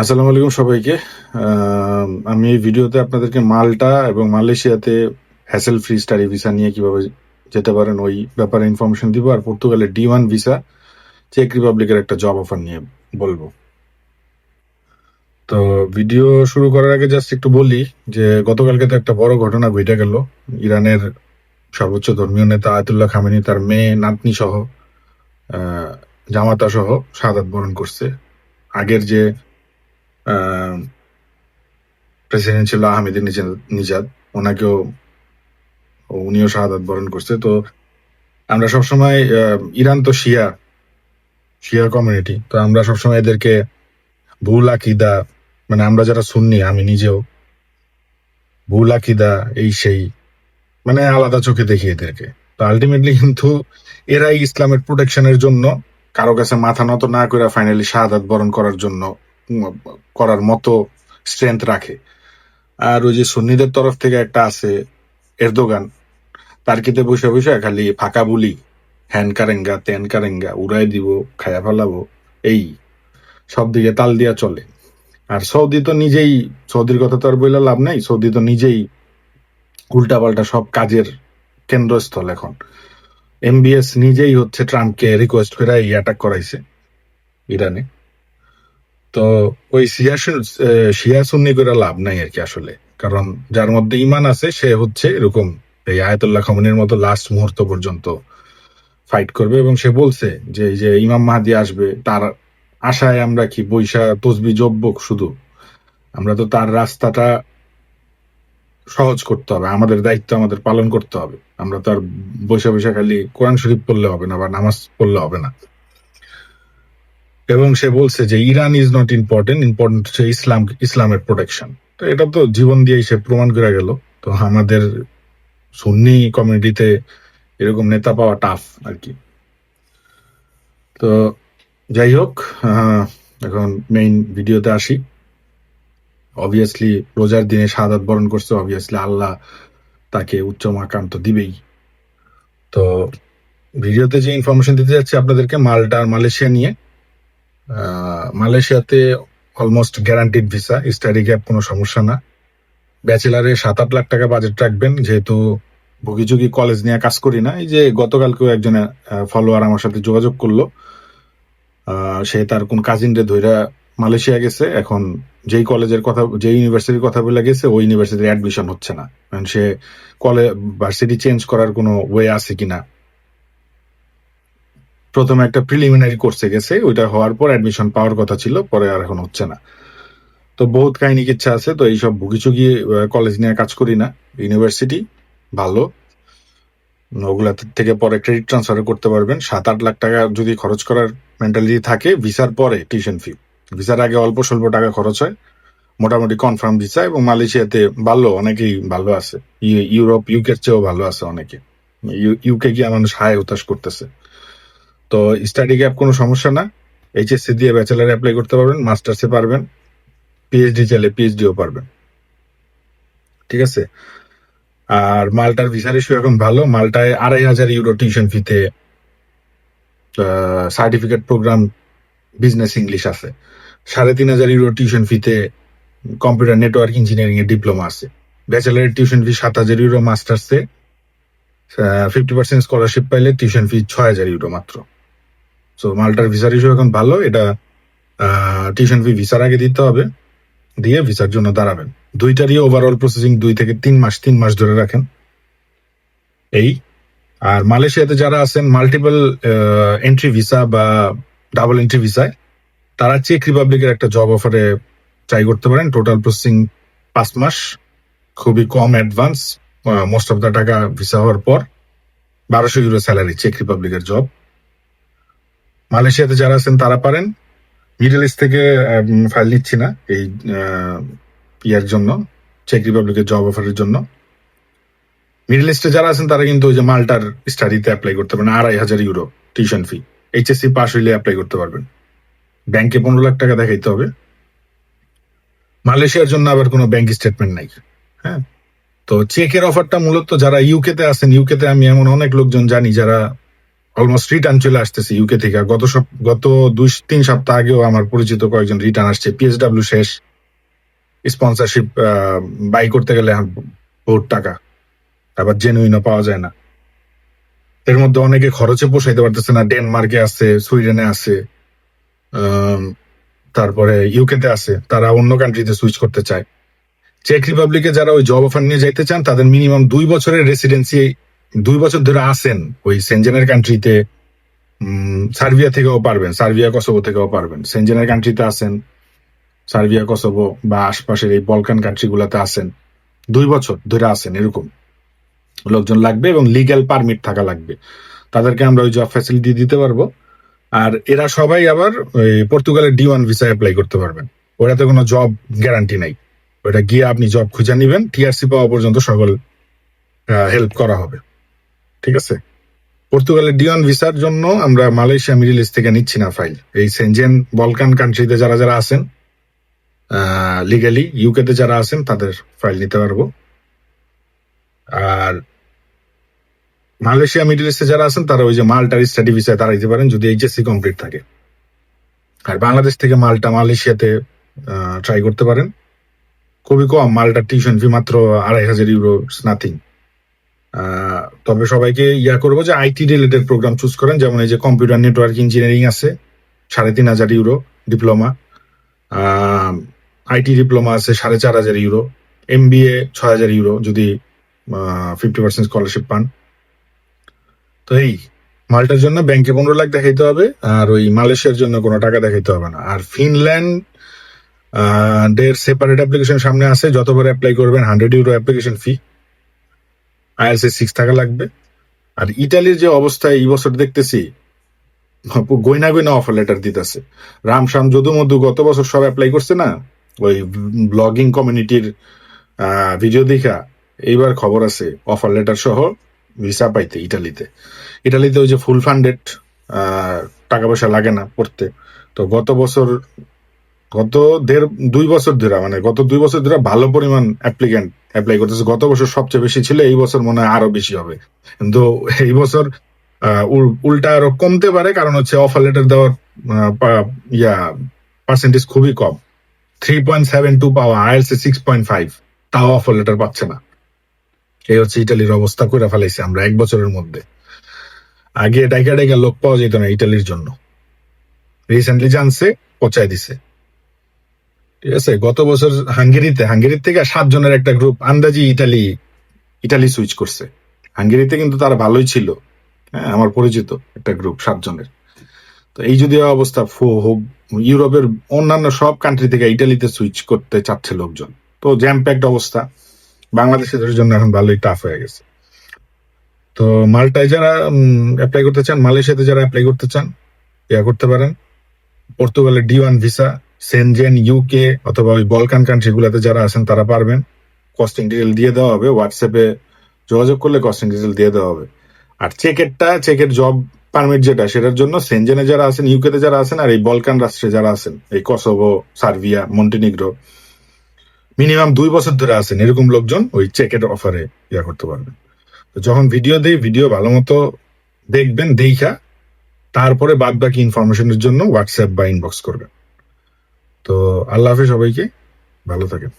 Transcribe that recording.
আসসালামু আলাইকুম সবাইকে। আমি এই ভিডিওতে আপনাদেরকে মাল্টা এবং মালয়েশিয়াতে হ্যাসেল ফ্রি স্টাডি ভিসা নিয়ে কিভাবে যেতে পারেন ওই ব্যাপারে ইনফরমেশন দিব, আর পর্তুগালের D1 ভিসা, চেক রিপাবলিকের একটা জব অফার নিয়ে বলবো। তো ভিডিও শুরু করার আগে জাস্ট একটু বলি যে গতকালকে তো একটা বড় ঘটনা ঘটে গেল। ইরানের সর্বোচ্চ ধর্মীয় নেতা আয়াতুল্লাহ খামেনি তার মেয়ে, নাতনি সহ, জামাতা সহ শাহাদাত বরণ করছে। আগের যে প্রেসিডেন্ট ছিল আহমেদি নিজাদ, উনিও শাহাদাত বরণ করছে। তো আমরা সবসময় ইরান তো শিয়া কমিউনিটি, তো আমরা সবসময় এদেরকে ভুল আকিদা, মানে আমরা যারা সুন্নি, আমি নিজেও ভুল আকিদা এই সেই, মানে আলাদা চোখে দেখি এদেরকে। তো আলটিমেটলি কিন্তু এরাই ইসলামের প্রোটেকশনের জন্য কারো কাছে মাথা নত না করে ফাইনালি শাহাদাত বরণ করার জন্য করার মতো স্ট্রেংথ রাখে। আর ওই যে সুন্নিদের তরফ থেকে একটা আছে এরদোগান, তার কিতে বসে বসে খালি ফাঁকা বুলি, হ্যান কারেঙ্গা তেন কারেঙ্গা, উড়াই দিব, খায়া ফেলাবো, এই সব দিকে তাল দিয়া চলে। আর সৌদি তো নিজেই, সৌদির কথা তো আর বইলে লাভ নাই, সৌদি তো নিজেই উল্টাপাল্টা সব কাজের কেন্দ্রস্থল এখন। MBS নিজেই হচ্ছে ট্রাম্পকে রিকোয়েস্ট করে এই অ্যাটাক করাইছে ইরানে। তো ওই শিয়া সুন্নি করে লাভ নাই আর কি আসলে, কারণ যার মধ্যে ইমান আছে সে হচ্ছে এরকম এই আয়াতুল্লাহ খামেনির মতো লাস্ট মুহূর্ত পর্যন্ত ফাইট করবে। এবং সে বলছে যে এই যে ইমাম মাহদি আসবে, তার আশায় আমরা কি বৈশা তসবি জপবো শুধু? আমরা তো তার রাস্তাটা সহজ করতে হবে, আমাদের দায়িত্ব আমাদের পালন করতে হবে। আমরা তো আর বৈশা বৈশা খালি কোরআন শরীফ পড়লে হবে না বা নামাজ পড়লে হবে না। এবং সে বলছে যে Iran is not important, important হচ্ছে ইসলামের প্রোটেকশন। তো এটা তো জীবন দিয়েই সে প্রমাণ করে গেল। তো আমাদের সুন্নি কমিউনিটিতে এরকম নেতা পাওয়া টাফ আর কি। তো যাই হোক, এখন মেইন ভিডিওতে আসি। অবভিয়াসলি রোজার দিনে শাহাদাত বরণ করছে, অবভিয়াসলি আল্লাহ তাকে উচ্চ মাকাম তো দিবেই। তো ভিডিওতে যে ইনফরমেশন দিতে যাচ্ছি আপনাদেরকে মাল্টা আর মালয়েশিয়া নিয়ে। মালয়েশিয়াতে almost guaranteed visa, study gap কোনো সমস্যা না। ব্যাচেলারে 7-8 লাখ টাকা বাজেট রাখবেন, যেহেতু ভুগিচুগি কলেজ নিয়ে কাজ করি না। এই যে গতকালকেও একজনের ফলোয়ার আমার সাথে যোগাযোগ করলো, সে তার কোন কাজিনরে ধইরা মালয়েশিয়া গেছে। এখন যেই কলেজের কথা, যেই ইউনিভার্সিটির কথা বলে গেছে, ওই ইউনিভার্সিটির অ্যাডমিশন হচ্ছে না। সে ভার্সিটি চেঞ্জ করার কোনো ওয়ে আছে কিনা, প্রথমে একটা প্রিলিমিনারি কোর্সে গেছে, ওইটা হওয়ার পর অ্যাডমিশন পাওয়ার কথা ছিল, পরে আর এখন হচ্ছে না। তো বহুত কাহিনী ইচ্ছা আছে। তো এইসব ভুগিচুগি কলেজ নিয়ে কাজ করি না। ইউনিভার্সিটি ভালো, ওগুলা থেকে পরে ক্রেডিট ট্রান্সফার করতে পারবেন। 7-8 লাখ টাকা যদি খরচ করার মেন্টালিটি থাকে, ভিসার পরে টিউশন ফি, ভিসার আগে অল্প স্বল্প টাকা খরচ হয়, মোটামুটি কনফার্ম ভিসা। এবং মালয়েশিয়াতে ভালো, অনেকেই ভালো আছে, ইউরোপ ইউকের চেয়েও ভালো আছে অনেকে। ইউকে গিয়ে মানুষ হায় হতাশ করতেছে। তো স্টাডি গ্যাপ কোনো সমস্যা না, HSC দিয়ে ব্যাচেলার অ্যাপ্লাই করতে পারবেন, মাস্টার্সে পারবেন, PhD চাইলে PhDও পারবেন, ঠিক আছে। আর মাল্টার ভিসার ইস্যু এখন ভালো, মাল্টায় 2,500 ইউরো টিউশন ফিতে সার্টিফিকেট প্রোগ্রাম বিজনেস ইংলিশ আছে, 3,500 ইউরো টিউশন ফিতে কম্পিউটার নেটওয়ার্ক ইঞ্জিনিয়ারিং এর ডিপ্লোমা আছে। ব্যাচেলারের টিউশন ফি 7,000 ইউরো, মাস্টার্সে 50% স্কলারশিপ পাইলে টিউশন ফি 6,000 ইউরো মাত্র। সো মাল্টার ভিসার ইস্যু এখন ভালো। এটা টিউশন ফি ভিসার আগে দিতে হবে, দিয়ে ভিসার জন্য দাঁড়াবেন। দুইটারই ওভারঅল প্রসেসিং 2 থেকে 3 মাস ধরে রাখেন এই। আর মালয়েশিয়াতে যারা আছেন মাল্টিপল এন্ট্রি ভিসা বা ডাবল এন্ট্রি ভিসায়, তারা চেক রিপাবলিকের একটা জব অফারে ট্রাই করতে পারেন। টোটাল প্রসেসিং 5 মাস, খুবই কম অ্যাডভান্স, মোস্ট অফ দ্য টাকা ভিসা হওয়ার পর 1,200 ইউরো স্যালারি, চেক রিপাবলিকের জব। মালয়েশিয়াতে যারা আছেন তারা পারেন। মিডল ইস্ট থেকে ফাইল নিচ্ছি না এই ইয়ার জন্য, চেক রিপাবলিকের জব অফারের জন্য। মিডল ইস্টে যারা আছেন তারা কিন্তু ওই যে মাল্টার স্টাডিতে অ্যাপ্লাই করতে পারেন, 2,500 euro tuition fee, HSC pass হইলে অ্যাপ্লাই করতে পারবেন। ব্যাংকে 15 লাখ টাকা দেখাইতে হবে। মালয়েশিয়ার জন্য আবার কোনো ব্যাংক স্টেটমেন্ট নাই। হ্যাঁ, তো চেকের অফারটা মূলত যারা ইউকেতে আছেন, ইউকেতে আমি এমন অনেক লোকজন জানি যারা অলমোস্ট রিটার্ন চলে আসতেছে ইউকে থেকে। গত 2-3 সপ্তাহ আগেও আমার পরিচিত কয়েকজন রিটার্ন আসছে, পিএসডব্লিউ শেষ, স্পন্সরশিপ বাই করতে গেলে বহুত টাকা, আবার জেনুইনও পাওয়া যায় না। এর মধ্যে অনেকে খরচে পোষাইতে পারতেছে না, ডেনমার্কে আছে, সুইডেনে আছে, তারপরে ইউকেতে আছে, তারা অন্য কান্ট্রিতে সুইচ করতে চায়। চেক রিপাবলিকে যারা ওই জব অফার নিয়ে যাইতে চান তাদের মিনিমাম 2 বছরের রেসিডেন্সি, 2 বছর ধরে আসেন ওই সেনজেনের কান্ট্রিতে। সার্বিয়া থেকেও পারবেন, সার্বিয়া কসোভো থেকেও পারবেন। সেনজেনের কান্ট্রিতে আছেন, সার্বিয়া কসোভো বা আশপাশের এই বলকান কান্ট্রি গুলাতে আছেন, 2 বছর ধরে আছেন, এরকম লোকজন লাগবে এবং লিগ্যাল পারমিট থাকা লাগবে। তাদেরকে আমরা ওই জব ফ্যাসিলিটি দিতে পারবো। আর এরা সবাই আবার ওই পর্তুগালের D1 ভিসা অ্যাপ্লাই করতে পারবেন। ওটাতে কোনো জব গ্যারান্টি নাই, ওটা গিয়ে আপনি জব খুঁজে নিবেন, টিআরসি পাওয়া পর্যন্ত সকল হেল্প করা হবে। ঠিক আছে, পর্তুগালের D1 ভিসার জন্য আমরা মালয়েশিয়া, মিডল ইস্ট থেকে নিচ্ছি না ফাইল। এই সেনজেন বলকান কান্ট্রিতে যারা যারা আছেন লিগালি, ইউকেতে যারা আছেন তাদের ফাইল নিতে পারবো। আর মালয়েশিয়া, মিডল ইস্টে যারা আছেন তারা ওই যে মাল্টার স্টাডি ভিসায় তারা দিতে পারেন যদি এইচএসসি কমপ্লিট থাকে। আর বাংলাদেশ থেকে মাল্টা, মালয়েশিয়াতে ট্রাই করতে পারেন। খুবই কম, মাল্টার টিউশন ফি মাত্র 2,500 ইউরো, নাথিং। তবে সবাইকে করবো যে আইটি রিলেটেড প্রোগ্রাম চুজ করেন, যেমন এই যে কম্পিউটার নেটওয়ার্ক ইঞ্জিনিয়ারিং আছে 3,500 ইউরো ডিপ্লোমা, আইটি ডিপ্লোমা আছে 4,500 ইউরো, MBA 6,000 ইউরো যদি 50% স্কলারশিপ পান। তো এই মাল্টার জন্য ব্যাংকে 15 লাখ দেখাইতে হবে, আর ওই মালয়েশিয়ার জন্য কোনো টাকা দেখাইতে হবে না। আর ফিনল্যান্ড দের সেপারেট অ্যাপ্লিকেশন সামনে আছে, যতবার অ্যাপ্লাই করবেন 100 ইউরো অ্যাপ্লিকেশন ফি, IELTS 6 টাকা লাগবে। আর ইটালির যে অবস্থা এই বছর দেখতেছি, গয়না গয়না অফার লেটার দিতেছে। রামশ্যাম, যদু মধু গত বছর সব অ্যাপ্লাই করছে না ওই ব্লগিং কমিউনিটির ভিডিও দেখা, এইবার খবর আছে অফার লেটার সহ ভিসা পাইতে ইটালিতে। ইটালিতে ওই যে ফুল ফান্ডেড, টাকা পয়সা লাগে না পড়তে। তো গত 2 বছর ধরে, মানে গত 2 বছর ধরে ভালো পরিমাণ অ্যাপ্লিক্যান্ট অ্যাপ্লাই করতেছে। গত বছর সবচেয়ে বেশি ছিল, এই বছর মনে হয় আরো বেশি হবে। কিন্তু এই বছর উল্টা আরো কমতে পারে, কারণ হচ্ছে অফার লেটার দেওয়ার পার্সেন্টেজ খুবই কম। 3.72 পাওয়া, IELTS 6.5, তাও অফার লেটার পাচ্ছে না। এই হচ্ছে ইটালির অবস্থা করে ফেলাইছে আমরা 1 বছরের মধ্যে। আগে ডাইকা ডাইকা লোক পাওয়া যেত না ইটালির জন্য, রিসেন্টলি জানছে, পচাই দিছে। ঠিক আছে, গত বছর হাঙ্গেরির থেকে 7 জনের একটা গ্রুপ আন্দাজি ইটালি সুইচ করছে। হাঙ্গেরিতে কিন্তু তারা ভালোই ছিল, হ্যাঁ, আমার পরিচিত একটা গ্রুপ 7 জনের। তো এই যদি অবস্থা, ইউরোপের অন্যান্য সব কান্ট্রি থেকে ইটালিতে সুইচ করতে চাচ্ছে লোকজন। তো জ্যাম প্যাকড অবস্থা, বাংলাদেশের জন্য এখন ভালোই টাফ হয়ে গেছে। তো মাল্টায় যারা অ্যাপ্লাই করতে চান, মালয়েশিয়াতে যারা অ্যাপ্লাই করতে চান, করতে পারেন। পর্তুগালের D1 ভিসা, সেনজেন, ইউকে অথবা ওই বলকান কান্ট্রি গুলাতে যারা আছেন তারা পারবেন। কস্টিং ডিটেল দিয়ে দেওয়া হবে, হোয়াটসঅ্যাপে যোগাযোগ করলে কস্টিং ডিটেল দিয়ে দেওয়া হবে। আর চেকের জব পারমিট যেটা, সেটার জন্য সেনজেনে যারা আছেন, ইউকেতে যারা আছেন, আর এই বলকান রাষ্ট্রে যারা আছেন, এই কসোভো, সার্বিয়া, মন্টিনিগ্রো, মিনিমাম 2 বছর ধরে আছেন, এরকম লোকজন ওই চেকের অফারে করতে পারবেন। তো যখন ভিডিও দেই, ভিডিও ভালো মতো দেখবেন, দেখা তারপরে বাদ বাকি ইনফরমেশনের জন্য হোয়াটসঅ্যাপ বা ইনবক্স করবেন। তো আল্লাহ হাফেজ সবাইকে, ভালো থাকেন।